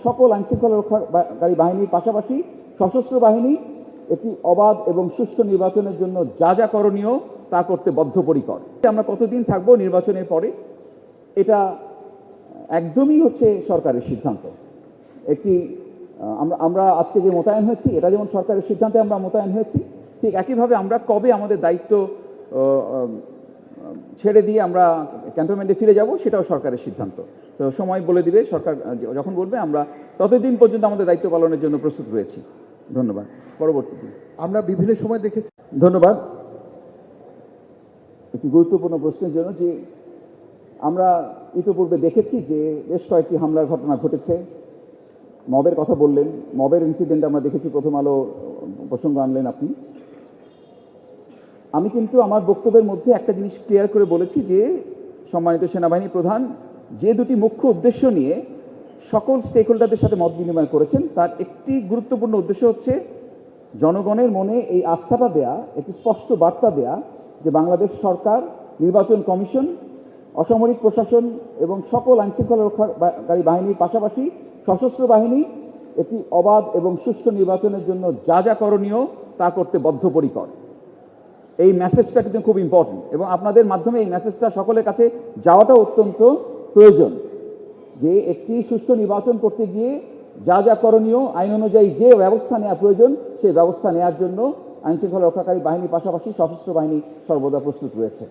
সকল আইনশৃঙ্খলা রক্ষাকারী বাহিনীর পাশাপাশি সশস্ত্র বাহিনী একটি অবাধ এবং সুষ্ঠু নির্বাচনের জন্য যা যা করণীয় তা করতে বদ্ধপরিকর। আমরা কতদিন থাকবো নির্বাচনের পরে, এটা একদমই হচ্ছে সরকারের সিদ্ধান্ত। একটি আমরা আজকে যে মোতায়েন হয়েছি, এটা যেমন সরকারের সিদ্ধান্তে আমরা মোতায়েন হয়েছি, ঠিক একইভাবে আমরা কবে আমাদের দায়িত্ব ছেড়ে দিয়ে আমরা ক্যান্টনমেন্টে ফিরে যাব সেটাও সরকারের সিদ্ধান্ত। তো সময় বলে দিবে, সরকার যখন বলবে আমরা ততদিন পর্যন্ত আমাদের দায়িত্ব পালনের জন্য প্রস্তুত রয়েছি। ধন্যবাদ। পরবর্তীতে আমরা বিভিন্ন সময় দেখেছি। ধন্যবাদ একটি গুরুত্বপূর্ণ প্রশ্নের জন্য। যে আমরা ইতিপূর্বে দেখেছি যে বেশ কয়েকটি হামলার ঘটনা ঘটেছে। মবের কথা বললেন, মবের ইনসিডেন্ট আমরা দেখেছি, প্রথম আলো প্রসঙ্গ আনলেন আপনি। আমি কিন্তু আমার বক্তব্যের মধ্যে একটা জিনিস ক্লিয়ার করে বলেছি যে সম্মানিত সেনাবাহিনী প্রধান যে দুটি মুখ্য উদ্দেশ্য নিয়ে সকল স্টেক হোল্ডারদের সাথে মত বিনিময় করেছেন, তার একটি গুরুত্বপূর্ণ উদ্দেশ্য হচ্ছে জনগণের মনে এই আস্থাটা দেয়া, একটি স্পষ্ট বার্তা দেয়া যে বাংলাদেশ সরকার, নির্বাচন কমিশন, অসামরিক প্রশাসন এবং সকল আইনশৃঙ্খলা রক্ষাকারী বাহিনীর পাশাপাশি সশস্ত্র বাহিনী একটি অবাধ এবং সুষ্ঠু নির্বাচনের জন্য যা যা করণীয় তা করতে বদ্ধপরিকর। এই মেসেজটা কিন্তু খুব ইম্পর্টেন্ট এবং আপনাদের মাধ্যমে এই মেসেজটা সকলের কাছে যাওয়াটা অত্যন্ত প্রয়োজন যে একটি সুষ্ঠু নির্বাচন করতে গিয়ে যা যা করণীয়, আইন অনুযায়ী যে ব্যবস্থা নেওয়া প্রয়োজন সেই ব্যবস্থা নেওয়ার জন্য আইনশৃঙ্খলা রক্ষাকারী বাহিনীর পাশাপাশি সশস্ত্র বাহিনী সর্বদা প্রস্তুত রয়েছে।